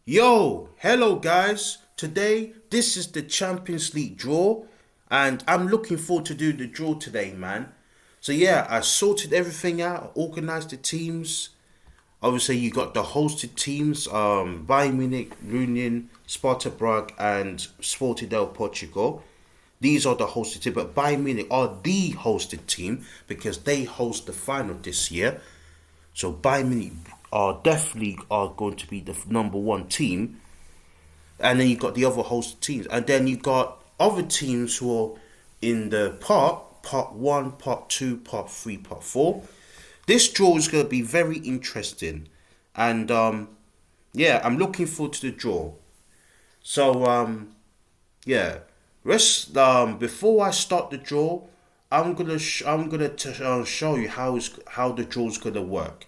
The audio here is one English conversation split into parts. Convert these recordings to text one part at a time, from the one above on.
Yo, hello guys. Today, this is the Champions League draw, and I'm looking forward to do the draw today, man. So yeah, I sorted everything out, organized the teams. Obviously, you got the hosted teams, Bayern Munich, Union, Sparta Prague, and Sporting Portugal. These are the hosted team, but Bayern Munich are the hosted team because they host the final this year. So Bayern Munich are definitely are going to be the number one team, and then you got the other host teams, and then you got other teams who are in the part one, part two, part three, part four. This draw is going to be very interesting, and yeah, I'm looking forward to the draw. So yeah, rest before I start the draw, I'm gonna show you how the draw is gonna work.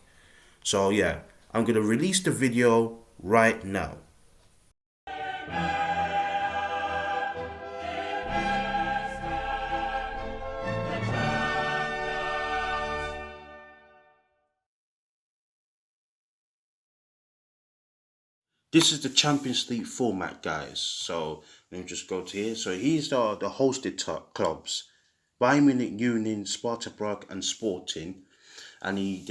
So yeah, I'm gonna release the video right now. This is the Champions League format, guys. So let me just go to here. So here's the hosted clubs: Bayern Munich, Union, Sparta Prague, and Sporting. And you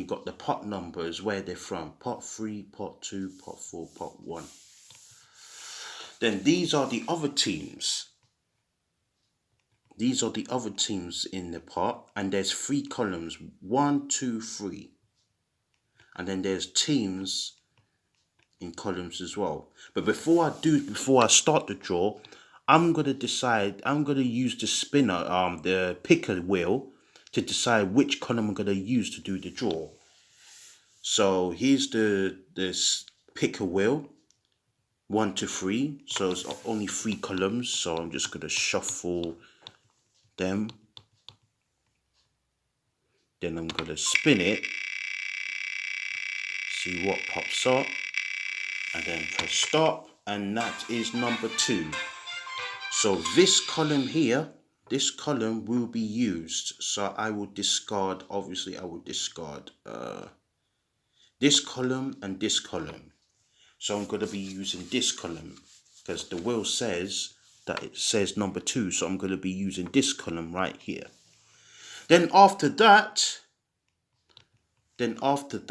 got the pot numbers where they're from: pot three, pot two, pot four, pot one. Then these are the other teams. These are the other teams in the pot, and there's three columns: one, two, three, and then there's teams in columns as well. But before I start the draw, I'm gonna use the spinner, the picker wheel, to decide which column I'm gonna use to do the draw. So here's this picker wheel, 1 to 3. So it's only 3 columns. So I'm just gonna shuffle them. Then I'm gonna spin it, see what pops up, and then press stop, and that is number 2. So this column here, this column will be used. So I will discard, obviously I will discard this column and this column. So I'm going to be using this column because the wheel says that it says number 2. So I'm going to be using this column right here. Then after that, then obviously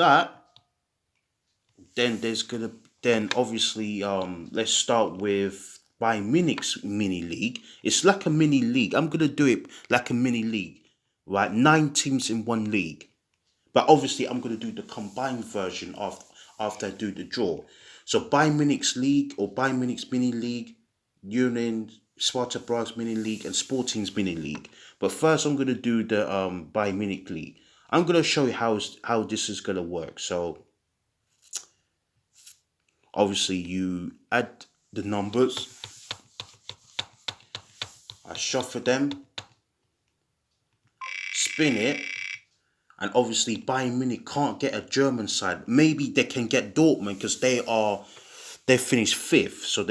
let's start with Bayern Munich's mini league. It's like a mini league. I'm gonna do it like a mini league, right? 9 teams in one league. But obviously I'm gonna do the combined version after I do the draw. So Bayern Munich's league or Bayern Munich's mini league, Union, Sparta Prague's mini league, and Sporting's mini league. But first I'm gonna do the Bayern Munich league. I'm gonna show you how this is gonna work. So obviously you add the numbers, I shuffle them, spin it, and obviously Bayern Munich can't get a German side. Maybe they can get Dortmund because they finished 5th, so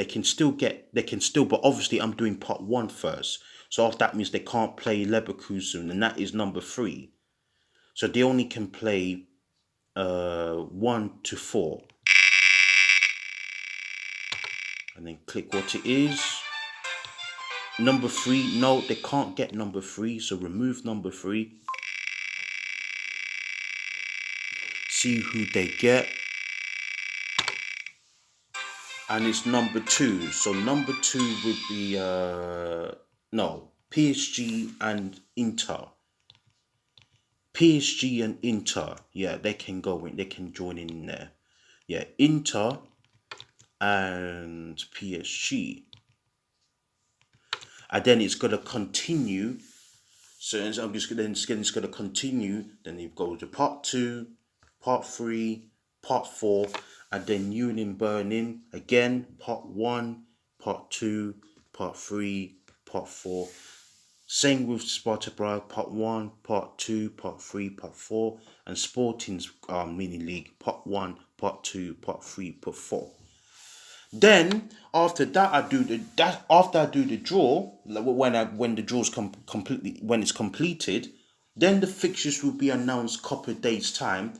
but obviously I'm doing part 1 first. So that means they can't play Leverkusen, and that is number 3. So they only can play 1 to 4. And then click what it is. Number 3, no, they can't get number 3, so remove number 3. See who they get. And it's number 2. So number 2 would be no, PSG and Inter. PSG and Inter, yeah, they can go in, they can join in there. Yeah, Inter and PSG. And then it's gonna continue. So I'm just gonna continue. Then you go to part 2, part 3, part 4, and then Union Berlin again, part 1, part 2, part 3, part 4. Same with Sparta Prague, part 1, part 2, part 3, part 4, and Sporting's mini league, part 1, part 2, part 3, part 4. Then after that, after I do the draw, when the draw's when it's completed, then the fixtures will be announced couple of days time,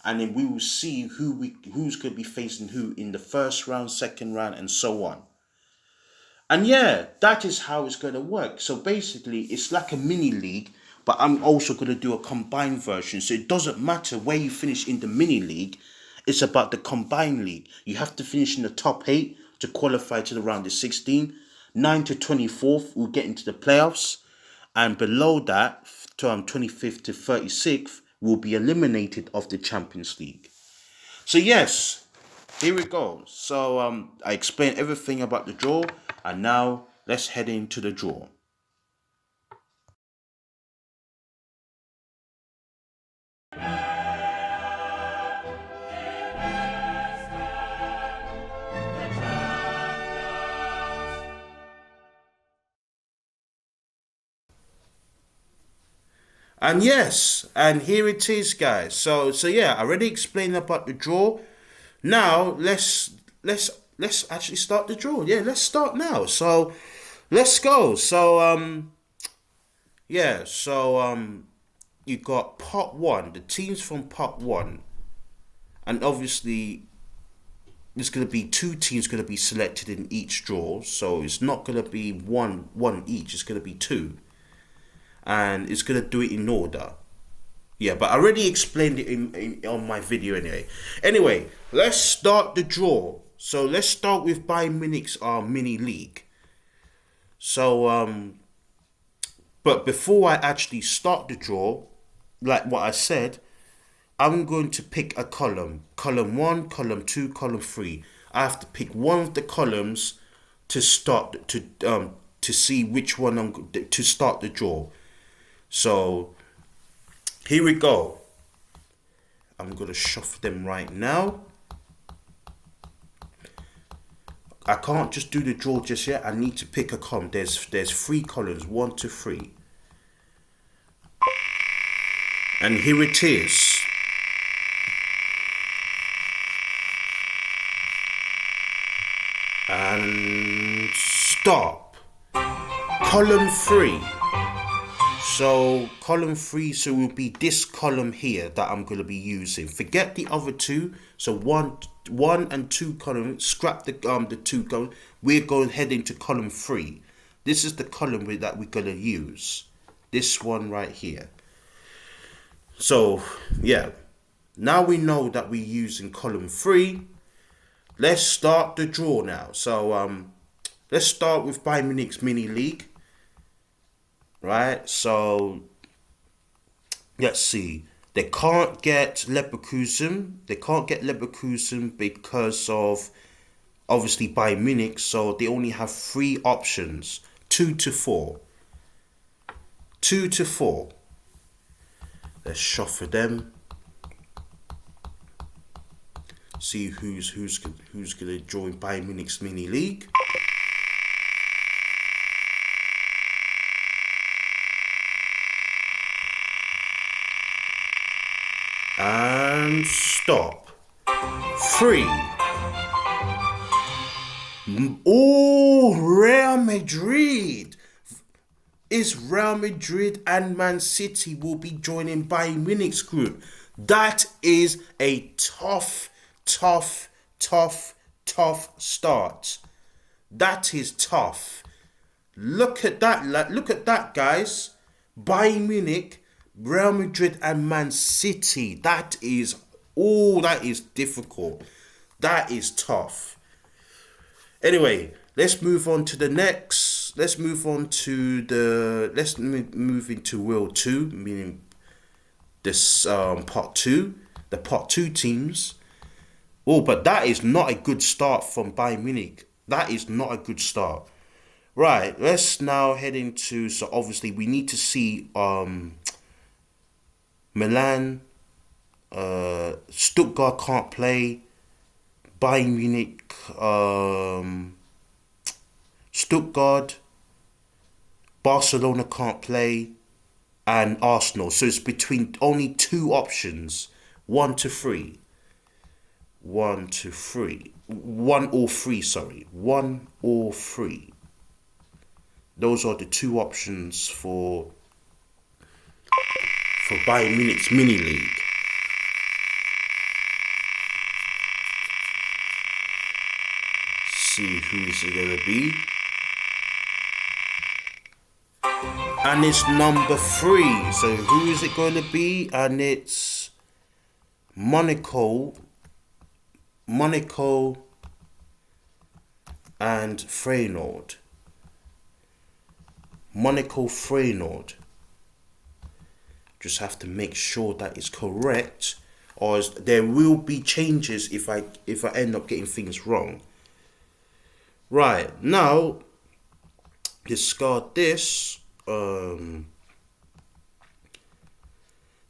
and then we will see who's going to be facing who in the first round, second round, and so on. And yeah, that is how it's going to work. So basically, it's like a mini league, but I'm also going to do a combined version. So it doesn't matter where you finish in the mini league. It's about the combined league. You have to finish in the top 8 to qualify to the round of 16. 9 to 24th will get into the playoffs. And below that, 25th to 36th, will be eliminated of the Champions League. So yes, here we go. So I explained everything about the draw, and now let's head into the draw. And yes, and here it is, guys. So yeah, I already explained about the draw. Now let's actually start the draw. Yeah, let's start now. So let's go. So yeah, so you got part 1, the teams from part 1, and obviously there's going to be 2 teams going to be selected in each draw. So it's not going to be one each. It's going to be 2. And it's going to do it in order. Yeah, but I already explained it on my video anyway. Anyway, let's start the draw. So let's start with Bayern Munich's mini league. So, but before I actually start the draw, like what I said, I'm going to pick a column. Column 1, column 2, column 3. I have to pick one of the columns to start to see which one to start the draw. So here we go. I'm going to shuffle them right now. I can't just do the draw just yet. I need to pick a column. There's 3 columns, 1 to 3. And here it is. And stop. Column 3. So column 3, so will be this column here that I'm going to be using. Forget the other 2. So 1 and 2 columns. Scrap the 2 columns. We're going head into column 3. This is the column that we're going to use. This one right here. So yeah, now we know that we're using column 3. Let's start the draw now. So let's start with Bayern Munich's mini league. Right, so let's see. They can't get Leverkusen. They can't get Leverkusen because of obviously Bayern Munich. So they only have 3 options: 2 to 4. 2 to 4. Let's shuffle them. See who's gonna join Bayern Munich's mini league. And stop. 3. Oh, Real Madrid. Is Real Madrid and Man City will be joining Bayern Munich's group. That is a tough start. That is tough. Look at that. Look at that, guys. Bayern Munich, Real Madrid and Man City. That is difficult. That is tough. Anyway, let's move on to the next. Let's move into World 2, meaning this part 2, the part 2 teams. Oh, but that is not a good start from Bayern Munich. That is not a good start. Right, let's now head into, so obviously we need to see Milan, Stuttgart can't play, Bayern Munich, Stuttgart, Barcelona can't play, and Arsenal. So it's between only 2 options, 1 to 3. 1 to 3. 1 or 3, sorry. 1 or 3. Those are the 2 options for Bayern Munich's mini league. see who's it gonna be. And it's number 3. So who is it going to be? And it's Monaco and Feyenoord. Monaco Feyenoord. Just have to make sure that it's correct, or there will be changes if I end up getting things wrong. Right, now discard this.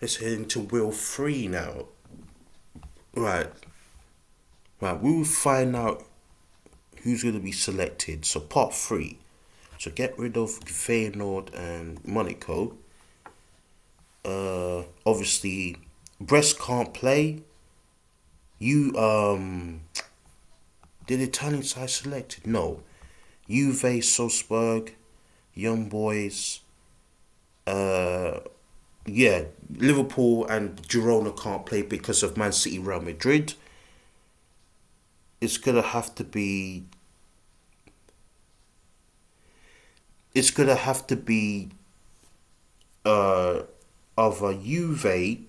Let's head into wheel 3 now. Right, we'll find out who's going to be selected. So part 3. So get rid of Feyenoord and Monaco. Obviously, Brest can't play. Did Italian side selected? No. Juve, Salzburg, Young Boys. Liverpool and Girona can't play because of Man City, Real Madrid. It's gonna have to be of a Juve.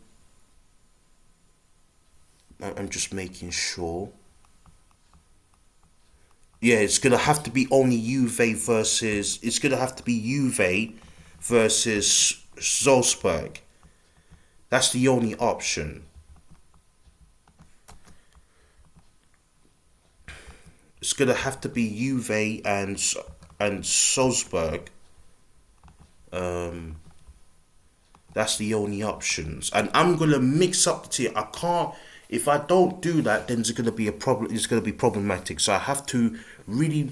I'm just making sure. Yeah, it's gonna have to be only Juve versus. It's gonna have to be Juve versus Salzburg. That's the only option. It's gonna have to be Juve and Salzburg. That's the only options, and I'm gonna mix up the team. I can't. If I don't do that, then it's gonna be a problem. It's gonna be problematic. So I have to really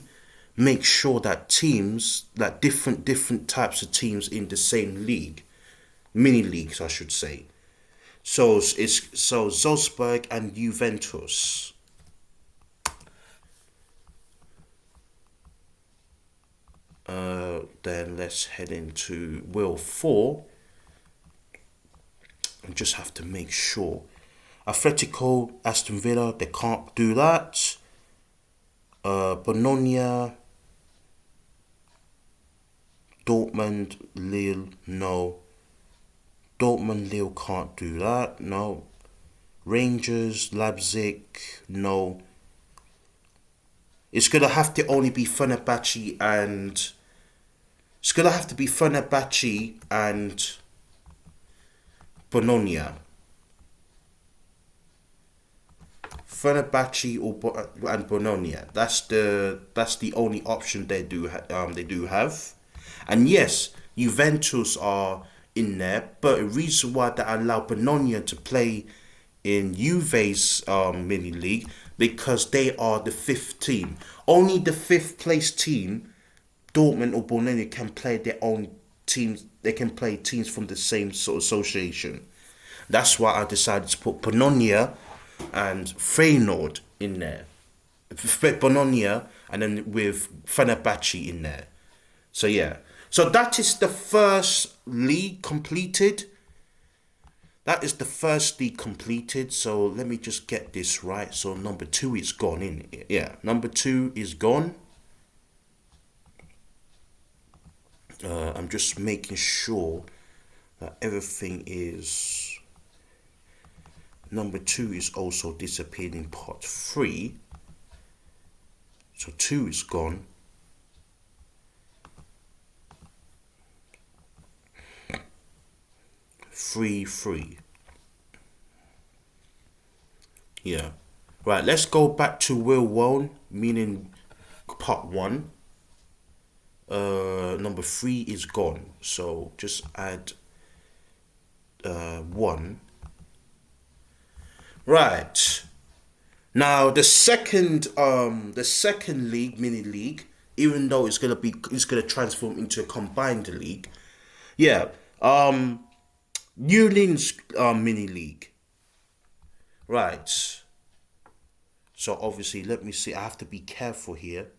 make sure that teams, that different types of teams in the same league, mini leagues, I should say. So it's Salzburg and Juventus. Then let's head into wheel 4. And just have to make sure. Atletico, Aston Villa, they can't do that. Bologna, Dortmund, Lille, no. Dortmund, Lille can't do that, no. Rangers, Leipzig, no. It's gonna have to only be Fenerbahce and. It's gonna have to be Fenerbahce and Bologna. Fenerbahce and Bologna. That's the only option they do have. And yes, Juventus are in there, but the reason why they allow Bologna to play in Juve's mini league, because they are the 5th team. Only the 5th place team, Dortmund or Bologna, can play their own teams. They can play teams from the same sort of association. That's why I decided to put Bologna and Feyenoord in there. Bologna and then with Fenerbahce in there. So yeah. So that is the first league completed. So let me just get this right. So number 2 is gone in. Yeah, number 2 is gone. I'm just making sure that everything is. Number 2 is also disappeared in part 3. So 2 is gone. Three. Yeah. Right, let's go back to Will Wone, meaning part 1. Number 3 is gone. So just add 1. Right. Now the second league, mini league, even though it's gonna transform into a combined league. Yeah. Union's mini league. Right. So obviously, let me see. I have to be careful here.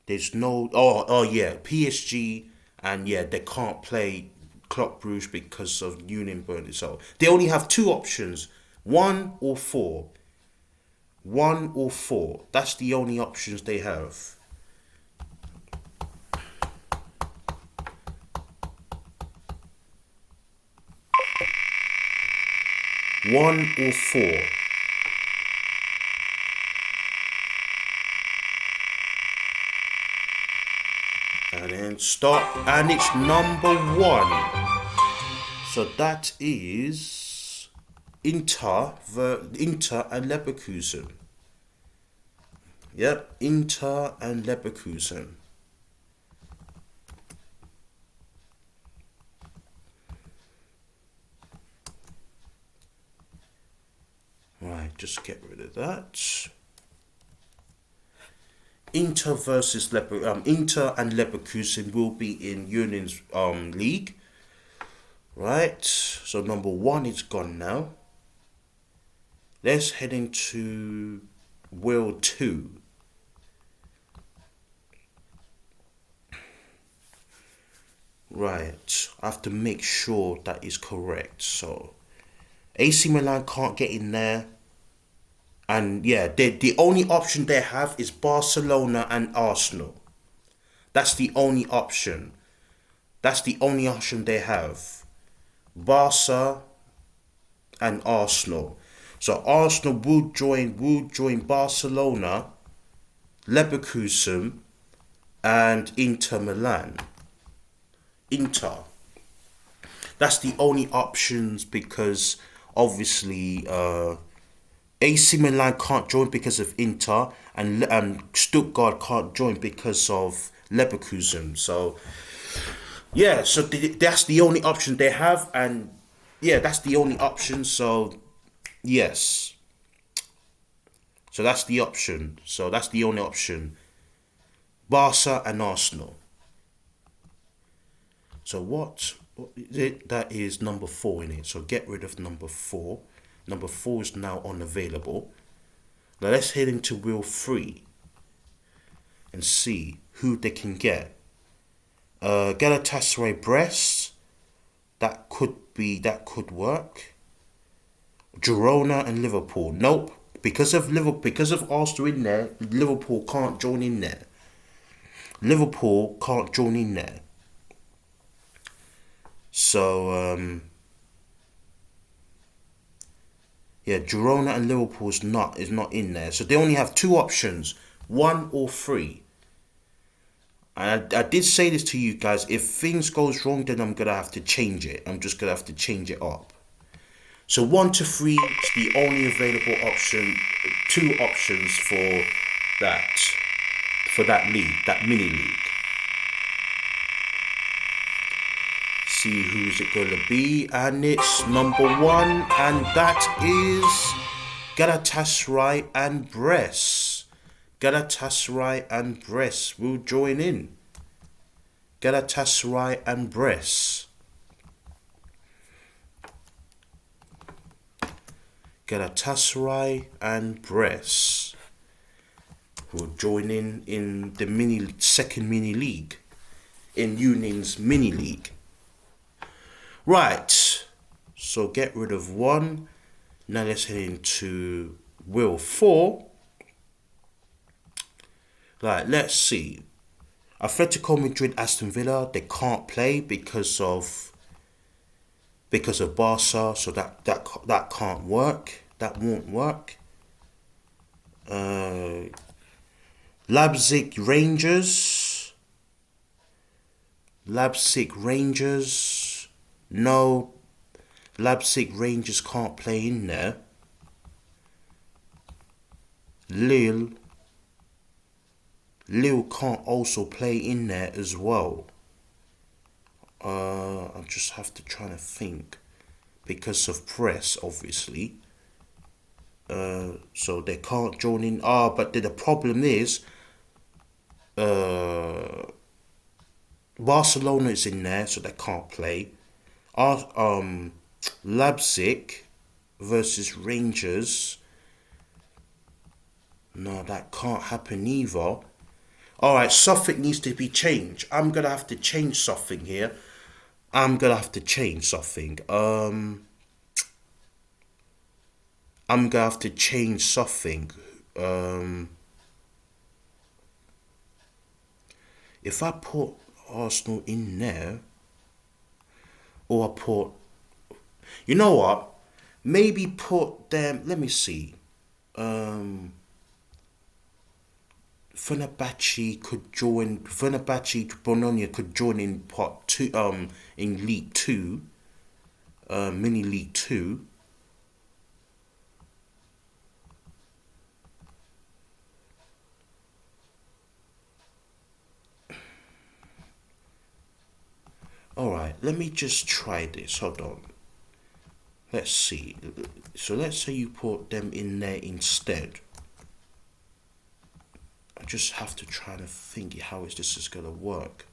There's no. Oh yeah. PSG and yeah, they can't play Club Brugge because of Union burnt it. So they only have 2 options: 1 or 4. 1 or 4. That's the only options they have. One or 4. And then stop, and it's number 1. So that is Inter and Leverkusen. Yep, Inter and Leverkusen. Right, just get rid of that. Inter Inter and Leverkusen will be in Union's league. Right, so number 1 is gone now. Let's head into Wheel 2. Right, I have to make sure that is correct. So AC Milan can't get in there. And yeah, the only option they have is Barcelona and Arsenal. That's the only option. That's the only option they have. Barca and Arsenal. So Arsenal will join Barcelona, Leverkusen, and Inter Milan. Inter. That's the only options because obviously AC Milan can't join because of Inter, and Stuttgart can't join because of Leverkusen. So yeah, so that's the only option they have, and yeah, that's the only option. So yes, so that's the option. So that's the only option. Barca and Arsenal. So what is it? That is number 4 in it. So get rid of number 4. Number 4 is now unavailable. Now let's head into Wheel 3 and see who they can get. Galatasaray Brest. That could work. Girona and Liverpool. Nope. Because of Arsenal in there, Liverpool can't join in there. Liverpool can't join in there. So yeah, Girona and Liverpool is not in there. So they only have 2 options, 1 or 3. And I did say this to you guys, if things goes wrong, then I'm gonna have to change it. I'm just gonna have to change it up. So 1 to 3 is the only available option, 2 options for that league, that mini league. See who's it gonna be, and it's number 1, and that is Galatasaray and Brest. Galatasaray and Brest will join in. Galatasaray and Brest. Galatasaray and Brest will join in the second mini league, in Union's mini league. Right, so get rid of 1. Now let's head into Wheel 4. Right, let's see. Atletico Madrid, Aston Villa, they can't play because of Barca, so that can't work. That won't work. Leipzig Rangers. No, Leipzig Rangers can't play in there. Lille can't also play in there as well. I just have to try to think because of press, obviously. So they can't join in. But the problem is, Barcelona is in there, so they can't play. Leipzig versus Rangers. No, that can't happen either. Alright, something needs to be changed. I'm gonna have to change something here. I'm gonna have to change something. If I put Arsenal in there, or I put, you know what? Maybe put them. Let me see. Fenerbahce could join. Fenerbahce Bologna could join in part two. In League Two. Mini League Two. All right. Let me just try this. Hold on. Let's see. So let's say you put them in there instead. I just have to try to think how this is gonna work.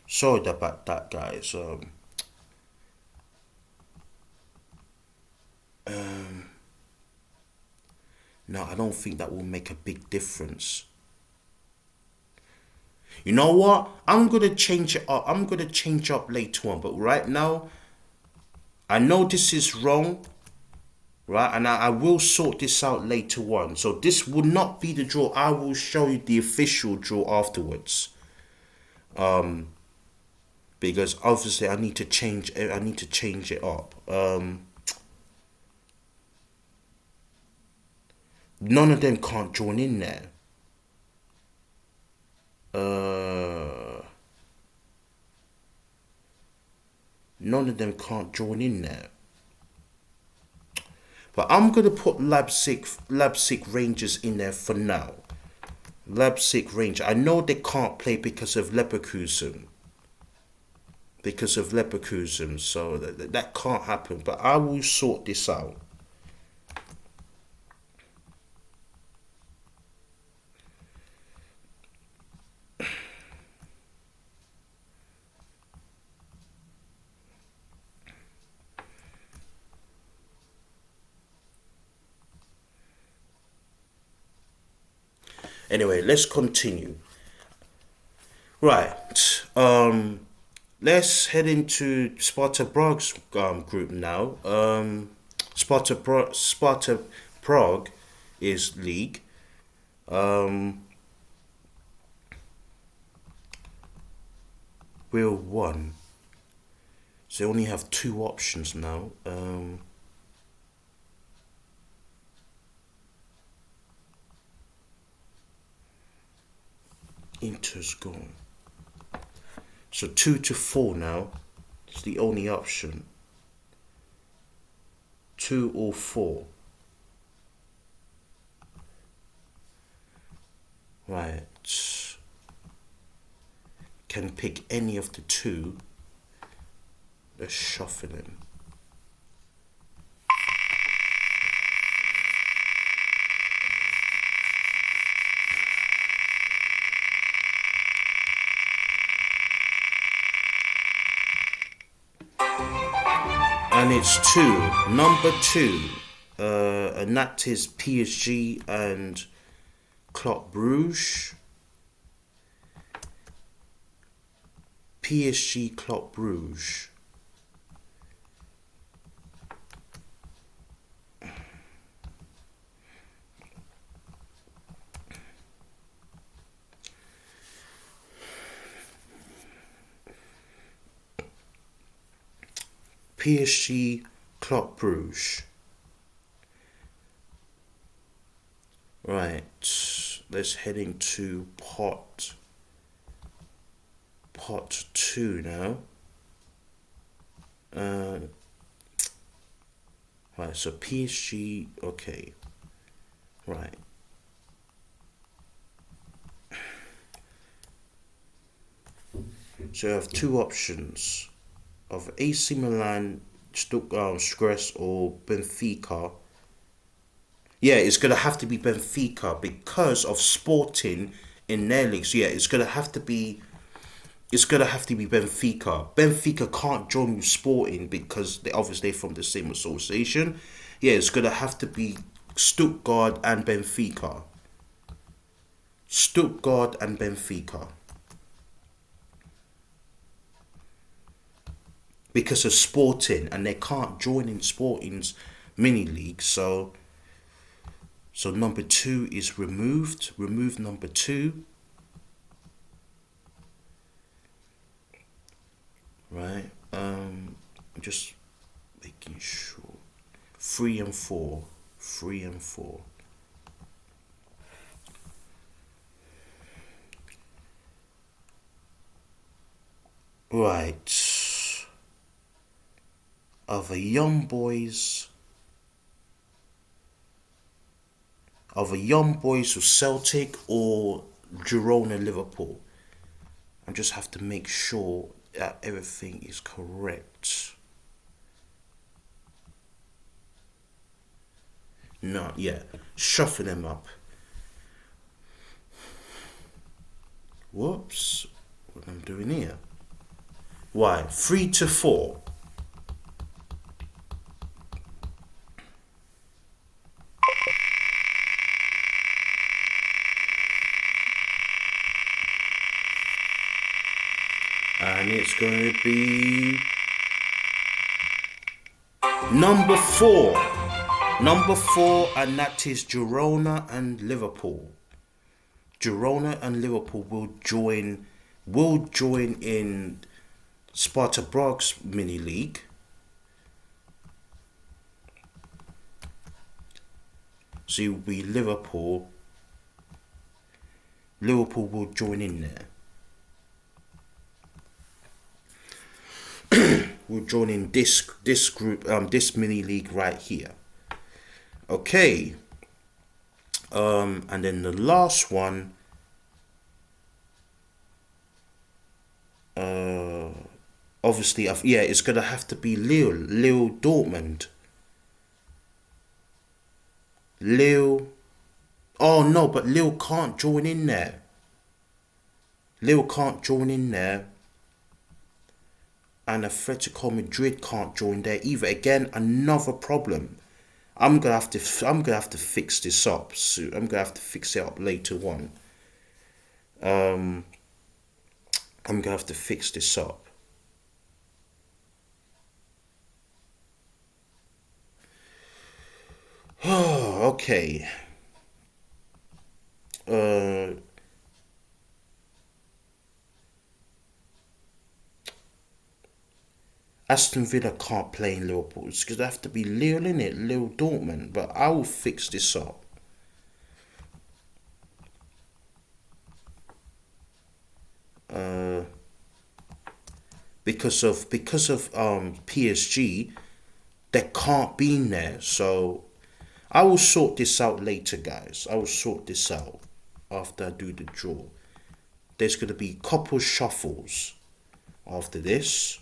Sorry about that, guys. No, I don't think that will make a big difference. You know what? I'm gonna change it up. I'm gonna change up later on, but right now, I know this is wrong, right? And I will sort this out later on. So this will not be the draw. I will show you the official draw afterwards. Because obviously I need to change. I need to change it up. None of them can't join in there. None of them can't join in there. But I'm gonna put Leipzig Rangers in there for now. Leipzig Rangers. I know they can't play because of Leverkusen. Because of Leverkusen, so that can't happen. But I will sort this out. Anyway, let's continue. Right. Let's head into Sparta Prague's group now. Sparta Prague is league. We're one. So they only have two options now. Inter's gone. So 2 to 4 now. It's the only option. 2 or 4. Right. Can pick any of the two. Let's shuffle him. And it's number 2, and that is PSG and Club Brugge. PSG Club Brugge. PSG Club Brugge. Right, let's head into pot 2 now. Right, so PSG, okay. Right. So I have two options of AC Milan, Stress, or Benfica. Yeah, it's gonna have to be Benfica because of Sporting in their league. So yeah, it's gonna have to be Benfica. Benfica can't join with Sporting because they obviously from the same association. Yeah, it's gonna have to be Stuttgart and Benfica. Stuttgart and Benfica. because of Sporting, and they can't join in Sporting's mini league. So number 2 is removed. Remove number 2. Right. Just making sure. 3 and 4. 3 and 4. Right. Of the young boys with Celtic or Girona Liverpool. I just have to make sure that everything is correct. No, yeah. Shuffle them up. Whoops. What am I doing here? Why? 3 to 4. And it's going to be number 4. Number 4, and that is Girona and Liverpool. Girona and Liverpool will join in Sparta Prague's mini league. So it will be Liverpool. Liverpool will join in there. We'll join in this group, this mini league right here. Okay. And then the last one. Obviously, yeah, it's gonna have to be Lille Dortmund. Lille. Oh no, but Lille can't join in there. Lille can't join in there. And Atletico Madrid can't join there either. Again, another problem. I'm gonna have to fix this up. So I'm gonna have to fix it up later on. I'm gonna have to fix this up. Oh, okay. Aston Villa can't play in Liverpool. It's going to have to be Lille, innit? Lille Dortmund. But I will fix this up. Because of PSG, they can't be in there. So I will sort this out later, guys. I will sort this out after I do the draw. There's going to be a couple shuffles after this.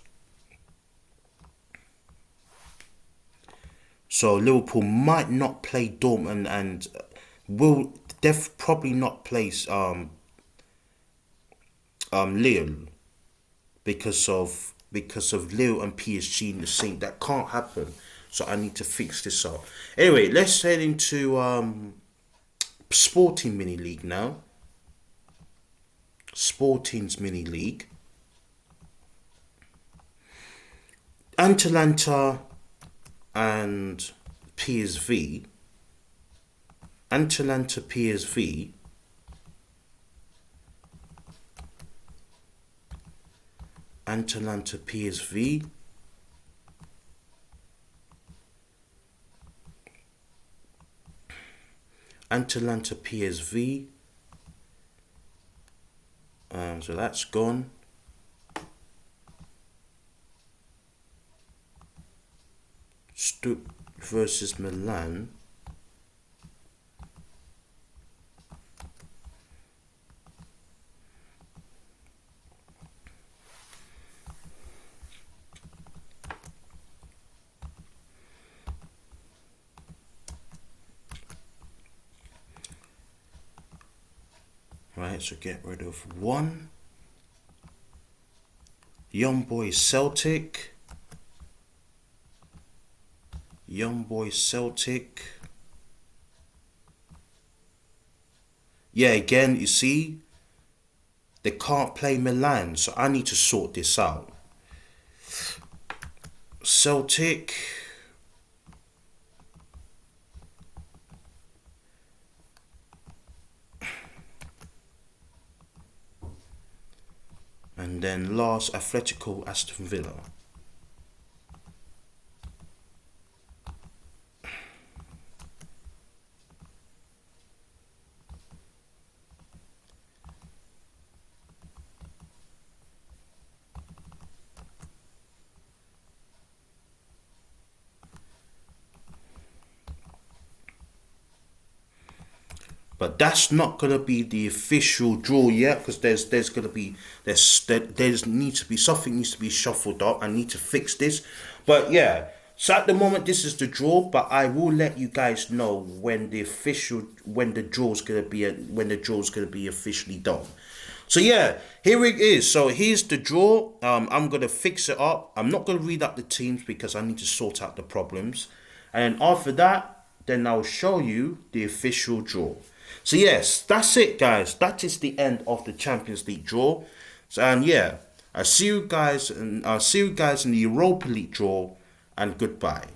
So Liverpool might not play Dortmund and will probably not play Lille because of Lille and PSG in the same. That can't happen. So I need to fix this up. Anyway, let's head into Sporting mini league now. Sporting's mini league. Atalanta and PSV. Atalanta PSV. Atalanta PSV. Atalanta PSV. So that's gone. Stutt versus Milan. Right, so get rid of 1. Young Boys Celtic. Young Boys Celtic. Yeah, again, you see, they can't play Milan, so I need to sort this out. Celtic. And then last, Atletico Aston Villa. But that's not gonna be the official draw yet, because there's gonna be there's needs to be something needs to be shuffled up. I need to fix this. But yeah, so at the moment this is the draw, but I will let you guys know when the draw's gonna be officially done. So yeah, here it is. So here's the draw. I'm gonna fix it up. I'm not gonna read out the teams because I need to sort out the problems, and then after that, then I'll show you the official draw. So yes, that's it, guys. That is the end of the Champions League draw. So, and yeah, I'll see you guys in the Europa League draw, and goodbye.